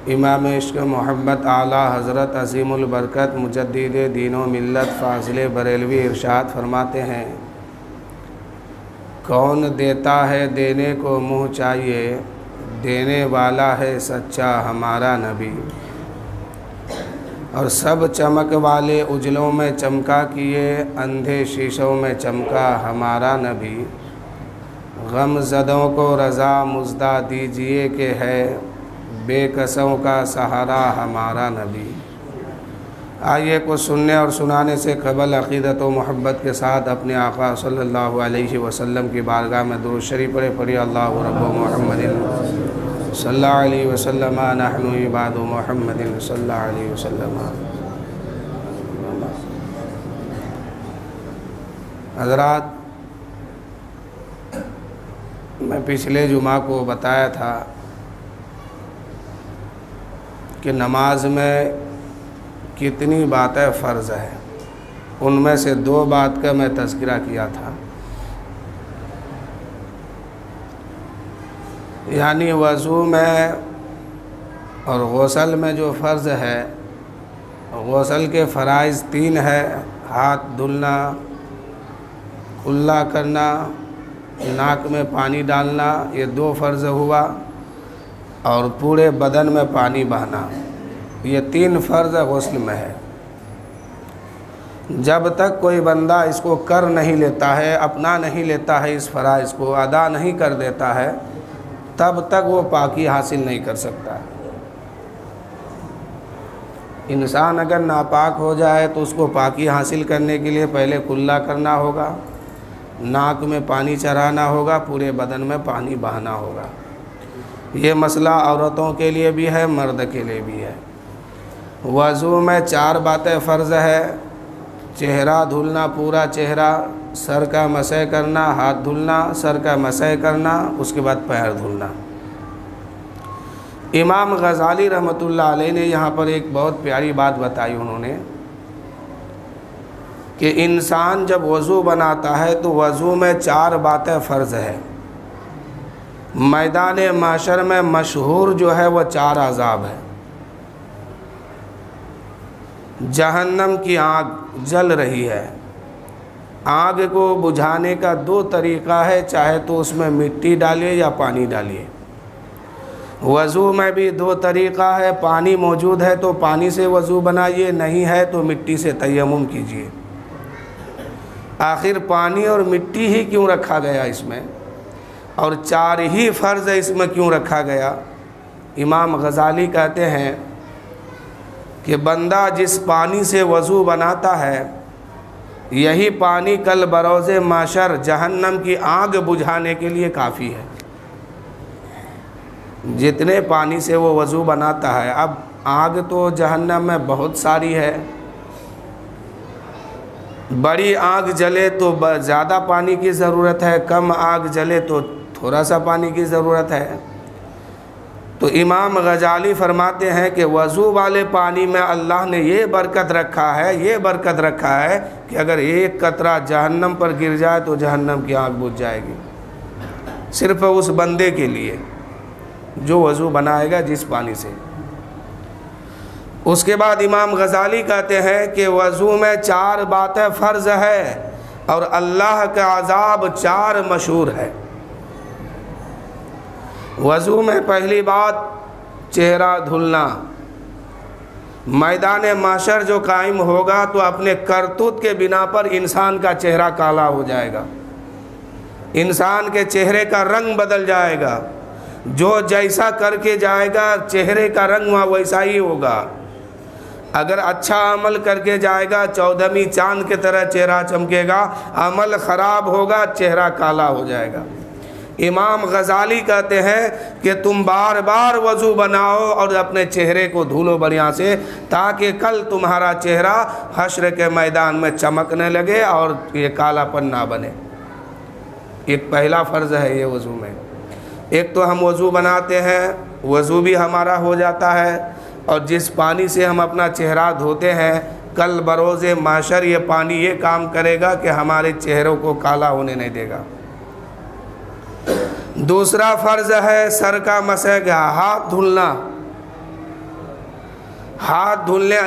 इमाम इश्क मोहब्बत आला हज़रत अज़ीमुल बरकत मुजद्दिद दीनो मिल्लत फ़ाज़िल बरेलवी इरशाद फरमाते हैं, कौन देता है देने को मुँह चाहिए, देने वाला है सच्चा हमारा नबी। और सब चमक वाले उजलों में चमका किए, अंधे शीशों में चमका हमारा नबी। गम ज़दों को रज़ा मुज़दा दीजिए कि है बेकसों का सहारा हमारा नबी। आइए कुछ सुनने और सुनाने से क़बल अक़ीदत व मोहब्बत के साथ अपने आका सल्लल्लाहु अलैहि वसल्लम की बारगाह में दुरूद शरीफ पढ़े अल्लाहु रब्बु मुहम्मदिन सल्लल्लाहु अलैहि वसल्लम नहनु इबादु मुहम्मदिन सल्लल्लाहु अलैहि वसल्लम। हज़रात, मैं पिछले जुमा को बताया था कि नमाज में कितनी बातें फ़र्ज़ है, उनमें से दो बात का मैं तज़किरा किया था, यानी वज़ू में और गुस्ल में जो फ़र्ज़ है। गुस्ल के फ़राइज़ तीन है, हाथ धुलना, कुल्ला करना, नाक में पानी डालना, ये दो फ़र्ज़ हुआ, और पूरे बदन में पानी बहाना, ये तीन फ़र्ज़ गुस्ल में है। जब तक कोई बंदा इसको कर नहीं लेता है, अपना नहीं लेता है, इस फ़राइज़ को अदा नहीं कर देता है, तब तक वो पाकी हासिल नहीं कर सकता। इंसान अगर नापाक हो जाए तो उसको पाकी हासिल करने के लिए पहले कुल्ला करना होगा, नाक में पानी चढ़ाना होगा, पूरे बदन में पानी बहाना होगा। ये मसला औरतों के लिए भी है, मर्द के लिए भी है। वज़ू में चार बातें फ़र्ज़ है। चेहरा धुलना, पूरा चेहरा, सर का मसह करना, हाथ धुलना, सर का मसह करना, उसके बाद पैर धुलना। इमाम गज़ाली रहमतुल्लाह अलैह ने यहाँ पर एक बहुत प्यारी बात बताई उन्होंने, कि इंसान जब वज़ू बनाता है तो वज़ू में चार बातें फ़र्ज़ है। मैदान माशर में मशहूर जो है वह चार अज़ाब है। जहन्नम की आग जल रही है, आग को बुझाने का दो तरीक़ा है, चाहे तो उसमें मिट्टी डालिए या पानी डालिए। वज़ू में भी दो तरीक़ा है, पानी मौजूद है तो पानी से वज़ू बनाइए, नहीं है तो मिट्टी से तयम्मुम कीजिए। आखिर पानी और मिट्टी ही क्यों रखा गया इसमें, और चार ही फ़र्ज़ इसमें क्यों रखा गया? इमाम गज़ाली कहते हैं कि बंदा जिस पानी से वज़ू बनाता है, यही पानी कल बरोज़े माशर जहन्नम की आग बुझाने के लिए काफ़ी है। जितने पानी से वो वज़ू बनाता है, अब आग तो जहन्नम में बहुत सारी है। बड़ी आग जले तो ज़्यादा पानी की ज़रूरत है, कम आग जले तो थोड़ा सा पानी की ज़रूरत है। तो इमाम गज़ाली फरमाते हैं कि वज़ू वाले पानी में अल्लाह ने ये बरकत रखा है, ये बरकत रखा है कि अगर एक कतरा जहन्नम पर गिर जाए तो जहन्नम की आग बुझ जाएगी, सिर्फ़ उस बंदे के लिए जो वज़ू बनाएगा जिस पानी से। उसके बाद इमाम गज़ाली कहते हैं कि वज़ू में चार बातें फ़र्ज़ है और अल्लाह का अज़ाब चार मशहूर है। वज़ू में पहली बात चेहरा धुलना। मैदान माशर जो कायम होगा तो अपने करतूत के बिना पर इंसान का चेहरा काला हो जाएगा, इंसान के चेहरे का रंग बदल जाएगा। जो जैसा करके जाएगा चेहरे का रंग वहाँ वैसा ही होगा। अगर अच्छा अमल करके जाएगा 14वीं चांद की तरह चेहरा चमकेगा, अमल ख़राब होगा चेहरा काला हो जाएगा। इमाम गज़ाली कहते हैं कि तुम बार बार वज़ू बनाओ और अपने चेहरे को धुलो बढ़िया से, ताकि कल तुम्हारा चेहरा हश्र के मैदान में चमकने लगे और ये कालापन ना बने। एक पहला फ़र्ज़ है ये वज़ू में। एक तो हम वज़ू बनाते हैं, वज़ू भी हमारा हो जाता है, और जिस पानी से हम अपना चेहरा धोते हैं कल बरोज़े माशर ये पानी ये काम करेगा कि हमारे चेहरों को काला होने नहीं देगा। दूसरा फ़र्ज़ है सर का मसह, हाथ धुलना। हाथ धुलने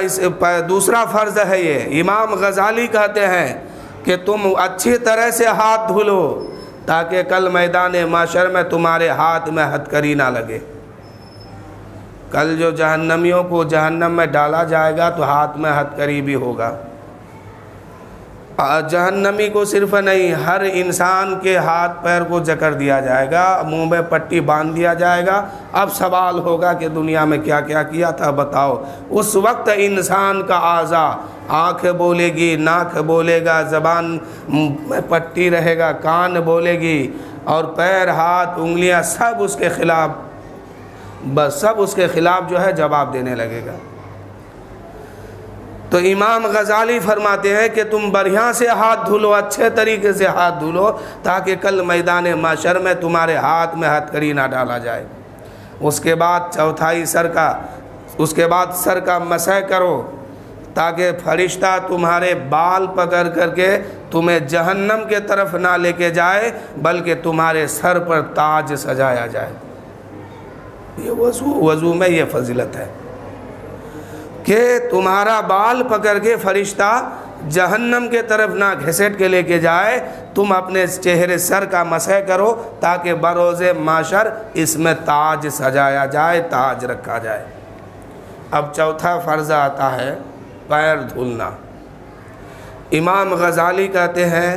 दूसरा फ़र्ज़ है ये। इमाम गज़ाली कहते हैं कि तुम अच्छी तरह से हाथ धुलो ताकि कल मैदान माशर में तुम्हारे हाथ में हथकड़ी ना लगे। कल जो जहन्नमियों को जहन्नम में डाला जाएगा तो हाथ में हथकड़ी भी होगा। जहन्नमी को सिर्फ नहीं, हर इंसान के हाथ पैर को जकड़ दिया जाएगा, मुंह में पट्टी बांध दिया जाएगा। अब सवाल होगा कि दुनिया में क्या क्या किया था बताओ। उस वक्त इंसान का आज़ा, आँख बोलेगी, नाक बोलेगा, ज़बान में पट्टी रहेगा, कान बोलेगी, और पैर, हाथ, उंगलियां सब उसके ख़िलाफ़, बस सब उसके ख़िलाफ़ जो है जवाब देने लगेगा। तो इमाम गज़ाली फरमाते हैं कि तुम बढ़िया से हाथ धुलो, अच्छे तरीके से हाथ धुलो ताकि कल मैदान माशर में तुम्हारे हाथ में हथकड़ी ना डाला जाए। उसके बाद चौथाई सर का मसह करो ताकि फरिश्ता तुम्हारे बाल पकड़ करके तुम्हें जहन्नम के तरफ ना लेके जाए बल्कि तुम्हारे सर पर ताज सजाया जाए। ये वज़ू में ये फजीलत है कि तुम्हारा बाल पकड़ के फरिश्ता जहन्नम के तरफ ना घसीट के लेके जाए। तुम अपने चेहरे सर का मसह करो ताकि बरोज़े माशर इसमें ताज सजाया जाए, ताज रखा जाए। अब चौथा फ़र्ज़ आता है पैर धुलना। इमाम गज़ाली कहते हैं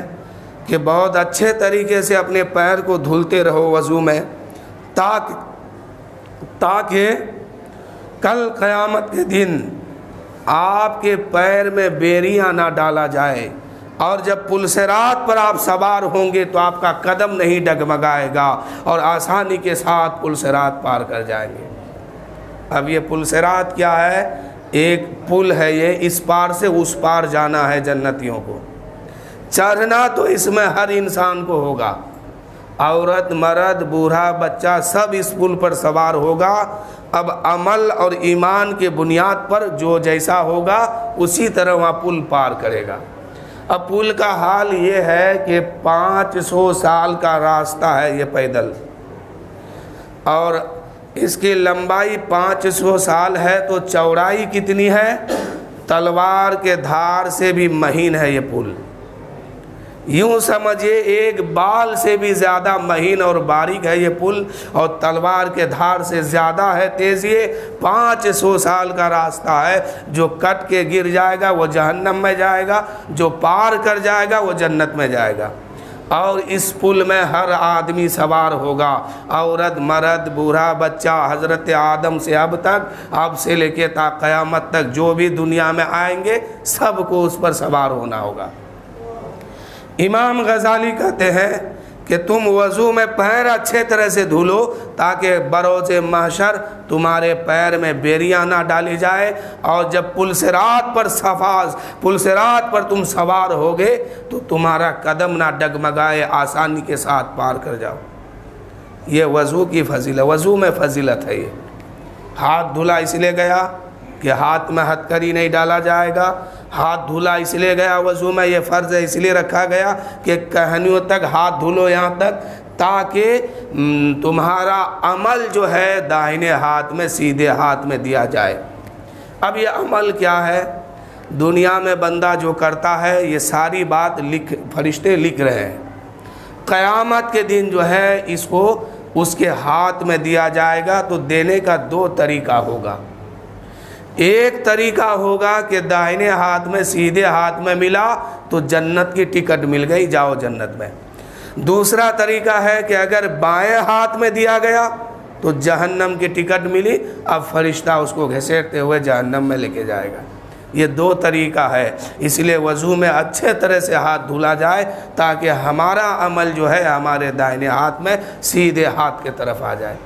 कि बहुत अच्छे तरीके से अपने पैर को धुलते रहो वज़ू में ताकि कल क़यामत के दिन आपके पैर में बेरियां ना डाला जाए, और जब पुलसिरात पर आप सवार होंगे तो आपका कदम नहीं डगमगाएगा और आसानी के साथ पुलसिरात पार कर जाएंगे। अब ये पुलसिरात क्या है? एक पुल है ये, इस पार से उस पार जाना है जन्नतियों को। चढ़ना तो इसमें हर इंसान को होगा, औरत, मर्द, बूढ़ा, बच्चा सब इस पुल पर सवार होगा। अब अमल और ईमान के बुनियाद पर जो जैसा होगा उसी तरह वहाँ पुल पार करेगा। अब पुल का हाल ये है कि 500 साल का रास्ता है ये पैदल, और इसकी लंबाई 500 साल है तो चौड़ाई कितनी है? तलवार के धार से भी महीन है ये पुल। यूँ समझिए एक बाल से भी ज़्यादा महीन और बारीक है ये पुल, और तलवार के धार से ज़्यादा है तेज़। ये 500 साल का रास्ता है। जो कट के गिर जाएगा वो जहन्नम में जाएगा, जो पार कर जाएगा वो जन्नत में जाएगा। और इस पुल में हर आदमी सवार होगा, औरत, मर्द, बूढ़ा, बच्चा, हज़रत आदम से अब तक, अब से लेके ता क़यामत तक जो भी दुनिया में आएंगे सबको उस पर सवार होना होगा। इमाम गज़ाली कहते हैं कि तुम वज़ू में पैर अच्छे तरह से धुलो ताकि बरोज़े महशर तुम्हारे पैर में बेरियां ना डाली जाए, और जब पुलसिरात पर तुम सवार होगे तो तुम्हारा कदम ना डगमगाए, आसानी के साथ पार कर जाओ। ये वज़ू की फजीलत, वज़ू में फजीलत है ये। हाथ धुला इसलिए गया कि हाथ में हथकड़ी नहीं डाला जाएगा। हाथ धुला इसलिए गया वज़ू में, ये फ़र्ज़ है इसलिए रखा गया कि कहनियों तक हाथ धुलो यहाँ तक, ताकि तुम्हारा अमल जो है दाहिने हाथ में, सीधे हाथ में दिया जाए। अब ये अमल क्या है? दुनिया में बंदा जो करता है ये सारी बात फरिश्ते लिख रहे हैं। क़यामत के दिन जो है इसको उसके हाथ में दिया जाएगा। तो देने का 2 तरीका होगा। एक तरीका होगा कि दाहिने हाथ में, सीधे हाथ में मिला तो जन्नत की टिकट मिल गई, जाओ जन्नत में। दूसरा तरीका है कि अगर बाएं हाथ में दिया गया तो जहन्नम की टिकट मिली, अब फरिश्ता उसको घसीटते हुए जहन्नम में लेके जाएगा। ये 2 तरीका है। इसलिए वज़ू में अच्छे तरह से हाथ धुला जाए ताकि हमारा अमल जो है हमारे दाहिने हाथ में, सीधे हाथ की तरफ आ जाए।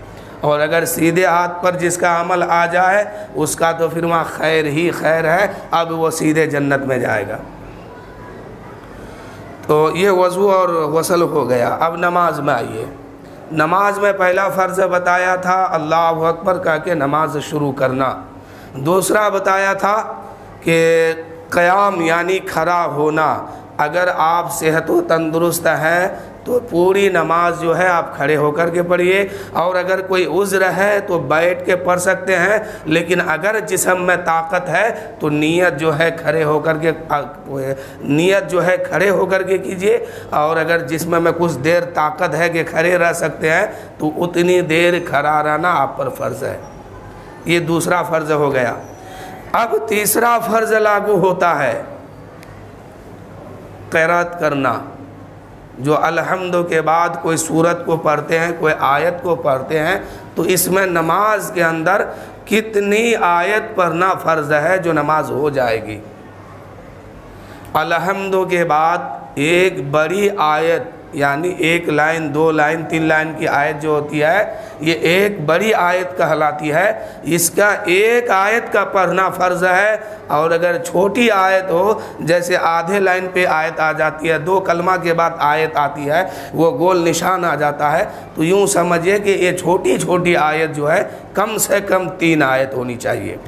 और अगर सीधे हाथ पर जिसका अमल आ जाए उसका तो फिर वहाँ खैर ही खैर है, अब वो सीधे जन्नत में जाएगा। तो ये वज़ू और गस्ल हो गया। अब नमाज में आइए। नमाज में पहला फ़र्ज़ बताया था अल्लाहु अकबर कह के नमाज शुरू करना। दूसरा बताया था कि क़याम यानी खड़ा होना। अगर आप सेहत व तंदुरुस्त हैं तो पूरी नमाज जो है आप खड़े होकर के पढ़िए, और अगर कोई उज़्र है तो बैठ के पढ़ सकते हैं, लेकिन अगर जिस्म में ताकत है तो नियत जो है खड़े होकर के कीजिए, और अगर जिस्म में कुछ देर ताकत है कि खड़े रह सकते हैं तो उतनी देर खड़ा रहना आप पर फ़र्ज़ है। ये दूसरा फ़र्ज़ हो गया। अब तीसरा फ़र्ज़ लागू होता है क़िराअत करना। जो अलहम्दु के बाद कोई सूरत को पढ़ते हैं, कोई आयत को पढ़ते हैं, तो इसमें नमाज के अंदर कितनी आयत पढ़ना फ़र्ज़ है जो नमाज हो जाएगी। अलहम्दु के बाद एक बड़ी आयत, यानी 1 लाइन 2 लाइन 3 लाइन की आयत जो होती है, ये एक बड़ी आयत कहलाती है। इसका एक आयत का पढ़ना फ़र्ज़ है, और अगर छोटी आयत हो, जैसे आधे लाइन पे आयत आ जाती है, 2 कलमा के बाद आयत आती है, वो गोल निशान आ जाता है, तो यूँ समझिए कि ये छोटी छोटी आयत जो है कम से कम 3 आयत होनी चाहिए।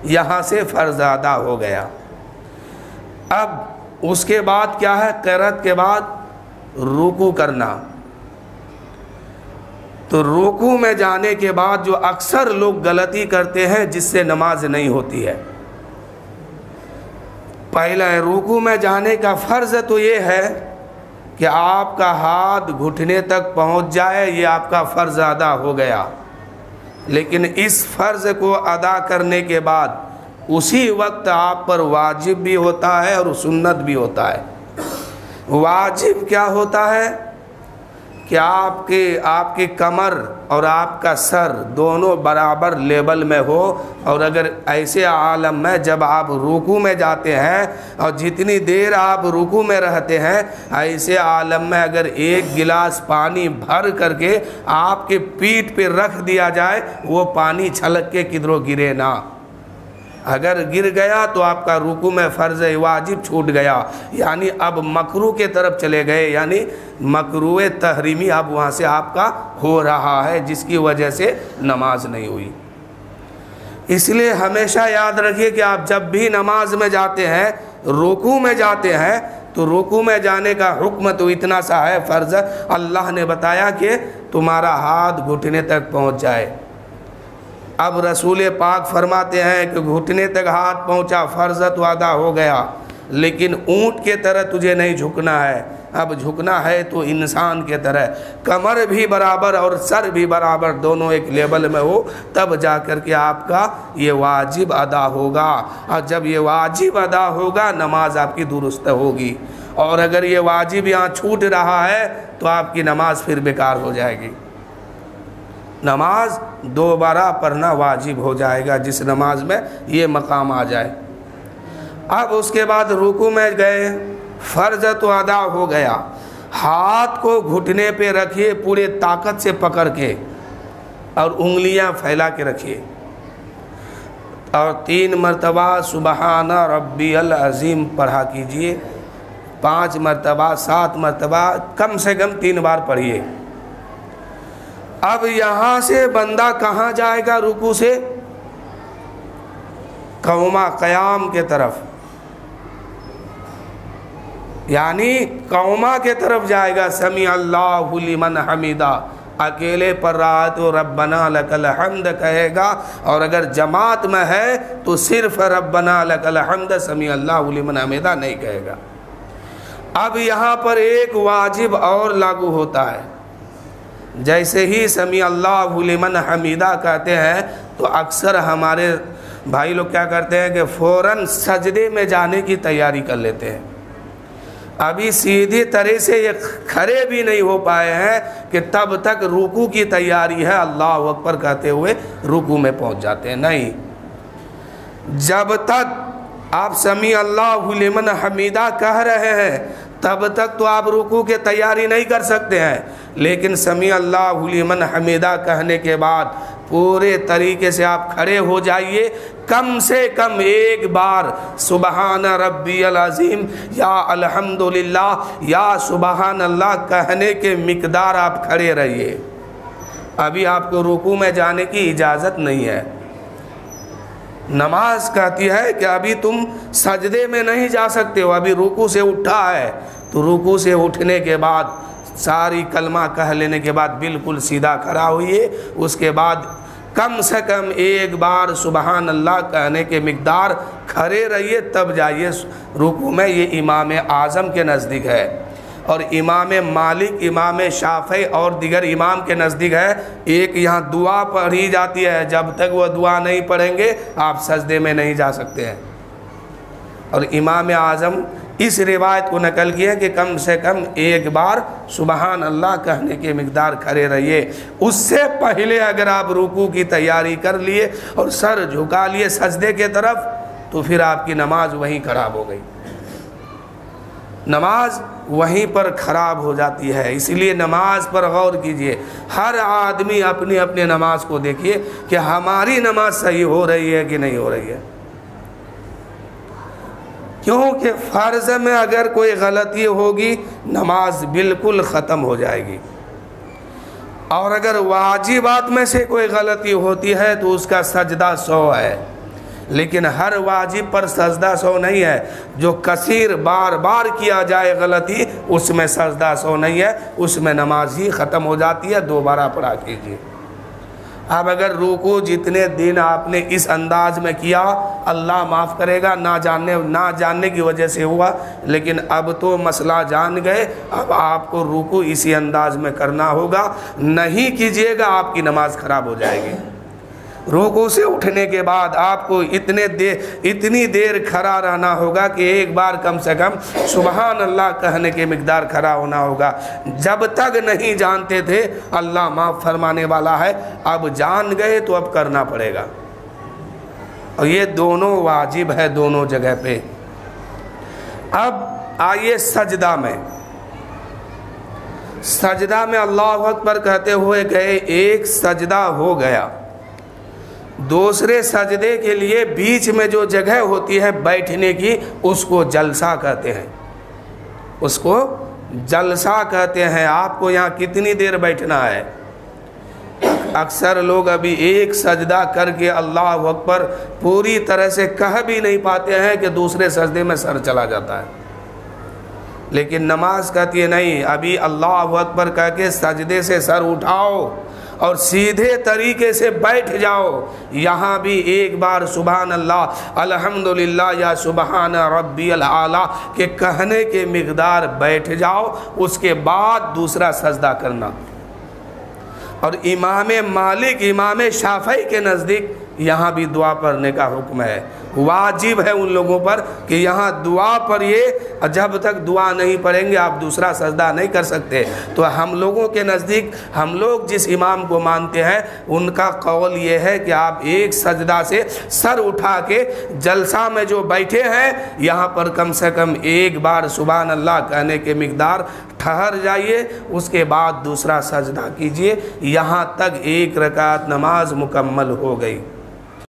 यहाँ से फ़र्ज़ अदा हो गया। अब उसके बाद क्या है, क़िराअत के बाद रुकू करना। तो रुकू में जाने के बाद जो अक्सर लोग गलती करते हैं जिससे नमाज नहीं होती है, पहला रुकू में जाने का फ़र्ज़ तो ये है कि आपका हाथ घुटने तक पहुंच जाए, ये आपका फ़र्ज़ अदा हो गया। लेकिन इस फ़र्ज़ को अदा करने के बाद उसी वक्त आप पर वाजिब भी होता है और सुन्नत भी होता है। वाजिब क्या होता है कि आपकी कमर और आपका सर दोनों बराबर लेवल में हो, और अगर ऐसे आलम में जब आप रुकू में जाते हैं और जितनी देर आप रुकू में रहते हैं, ऐसे आलम में अगर 1 गिलास पानी भर करके आपके पीठ पे रख दिया जाए, वो पानी छलक के किधरों गिरे ना। अगर गिर गया तो आपका रुकू में फ़र्ज़ वाजिब छूट गया, यानी अब मकरू के तरफ चले गए, यानी मकरूए तहरीमी अब वहाँ से आपका हो रहा है, जिसकी वजह से नमाज नहीं हुई। इसलिए हमेशा याद रखिए कि आप जब भी नमाज में जाते हैं, रुकू में जाते हैं, तो रुकू में जाने का हुक्म तो इतना सा है फ़र्ज़, अल्लाह ने बताया कि तुम्हारा हाथ घुटने तक पहुँच जाए। अब रसूल पाक फरमाते हैं कि घुटने तक हाथ पहुंचा, फ़र्ज़ तो अदा हो गया, लेकिन ऊँट के तरह तुझे नहीं झुकना है। अब झुकना है तो इंसान के तरह, कमर भी बराबर और सर भी बराबर, दोनों एक लेवल में हो, तब जा कर के आपका ये वाजिब अदा होगा। और जब ये वाजिब अदा होगा, नमाज आपकी दुरुस्त होगी। और अगर ये वाजिब यहाँ छूट रहा है तो आपकी नमाज फिर बेकार हो जाएगी। नमाज दोबारा पढ़ना वाजिब हो जाएगा, जिस नमाज में ये मकाम आ जाए। अब उसके बाद रुकू में गए, फ़र्ज़ तो अदा हो गया। हाथ को घुटने पे रखिए, पूरे ताकत से पकड़ के, और उंगलियां फैला के रखिए, और 3 मरतबा सुबहाना रब्बियल अज़ीम पढ़ा कीजिए। 5 मरतबा 7 मरतबा कम से कम 3 बार पढ़िए। अब यहाँ से बंदा कहाँ जाएगा? रुकू से कौमा क़याम के तरफ, यानी कौमा के तरफ जाएगा। समी अल्लाहु लिमन हमीदा, अकेले पढ़ रहा है तो रब्बना लकल हम्द कहेगा, और अगर जमात में है तो सिर्फ रब्बना लकल हम्द, समी अल्लाहु लिमन हमीदा नहीं कहेगा। अब यहाँ पर एक वाजिब और लागू होता है। जैसे ही समी अल्लाहु लिमन हमीदा कहते हैं तो अक्सर हमारे भाई लोग क्या करते हैं कि फ़ौरन सजदे में जाने की तैयारी कर लेते हैं। अभी सीधी तरह से ये खड़े भी नहीं हो पाए हैं कि तब तक रुकू की तैयारी है, अल्लाह अकबर कहते हुए रुकू में पहुंच जाते हैं। नहीं, जब तक आप समी अल्लाहु लिमन हमीदा कह रहे हैं तब तक तो आप रुकू की तैयारी नहीं कर सकते हैं। लेकिन समी अल्लाहु लिमन हमीदा कहने के बाद पूरे तरीके से आप खड़े हो जाइए। कम से कम एक बार सुबहान रब्बियल अज़ीम या अल्हम्दुलिल्लाह या सुबहान अल्लाह कहने के मिक़दार आप खड़े रहिए। अभी आपको रुकू में जाने की इजाज़त नहीं है। नमाज कहती है कि अभी तुम सजदे में नहीं जा सकते हो, अभी रुकू से उठा है तो रुकू से उठने के बाद सारी कलमा कह लेने के बाद बिल्कुल सीधा खड़ा होइए। उसके बाद कम से कम एक बार सुबहान अल्लाह कहने के मिक़दार खड़े रहिए, तब जाइए रुकू में। ये इमाम आज़म के नज़दीक है और इमाम मालिक, इमाम शाफ़ी और दिगर इमाम के नज़दीक है। एक यहाँ दुआ पढ़ी जाती है, जब तक वह दुआ नहीं पढ़ेंगे आप सजदे में नहीं जा सकते हैं। और इमाम आज़म इस रिवायत को नकल किया कि कम से कम एक बार सुबहान अल्लाह कहने के मिक़दार खड़े रहिए। उससे पहले अगर आप रुकू की तैयारी कर लिए और सर झुका लिए सजदे के तरफ, तो फिर आपकी नमाज वहीं ख़राब हो गई, नमाज वहीं पर ख़राब हो जाती है। इसलिए नमाज पर गौर कीजिए। हर आदमी अपनी अपनी नमाज को देखिए कि हमारी नमाज सही हो रही है कि नहीं हो रही है। क्योंकि फ़र्ज़ में अगर कोई गलती होगी नमाज बिल्कुल ख़त्म हो जाएगी, और अगर वाजिबात में से कोई गलती होती है तो उसका सजदा 100 है। लेकिन हर वाजिब पर सजदा 100 नहीं है। जो कसीर बार बार किया जाए गलती, उसमें सजदा 100 नहीं है, उसमें नमाज ही ख़त्म हो जाती है। दोबारा पढ़ा कीजिए। अब अगर रुकू जितने दिन आपने इस अंदाज में किया, अल्लाह माफ़ करेगा, ना जानने की वजह से हुआ, लेकिन अब तो मसला जान गए। अब आपको रुकू इसी अंदाज में करना होगा। नहीं कीजिएगा आपकी नमाज ख़राब हो जाएगी। रुकू से उठने के बाद आपको इतनी देर खड़ा रहना होगा कि एक बार कम से कम सुबहान अल्लाह कहने के मिक़दार खड़ा होना होगा। जब तक नहीं जानते थे अल्लाह माफ़ फरमाने वाला है, अब जान गए तो अब करना पड़ेगा। और ये दोनों वाजिब है दोनों जगह पे। अब आइए सजदा में। सजदा में अल्लाहु अकबर कहते हुए गए, एक सजदा हो गया। दूसरे सजदे के लिए बीच में जो जगह होती है बैठने की, उसको जलसा कहते हैं, उसको जलसा कहते हैं। आपको यहाँ कितनी देर बैठना है? अक्सर लोग अभी एक सजदा करके अल्लाह अकबर पूरी तरह से कह भी नहीं पाते हैं कि दूसरे सजदे में सर चला जाता है। लेकिन नमाज कहती है नहीं, अभी अल्लाह अकबर कह के सजदे से सर उठाओ और सीधे तरीके से बैठ जाओ। यहाँ भी एक बार सुबहान अल्लाह अल्हम्दुलिल्लाह या सुबहान रब्बियल आला के कहने के मिक़दार बैठ जाओ। उसके बाद दूसरा सजदा करना। और इमाम मालिक, इमाम शाफ़ी के नज़दीक यहाँ भी दुआ पढ़ने का हुक्म है। वाजिब है उन लोगों पर कि यहाँ दुआ पढ़िए, जब तक दुआ नहीं पढ़ेंगे आप दूसरा सजदा नहीं कर सकते। तो हम लोगों के नज़दीक, हम लोग जिस इमाम को मानते हैं, उनका कौल ये है कि आप एक सजदा से सर उठा के जलसा में जो बैठे हैं, यहाँ पर कम से कम एक बार सुबहान अल्लाह कहने के मिक़दार ठहर जाइए। उसके बाद दूसरा सजदा कीजिए। यहाँ तक एक रकात नमाज मुकम्मल हो गई।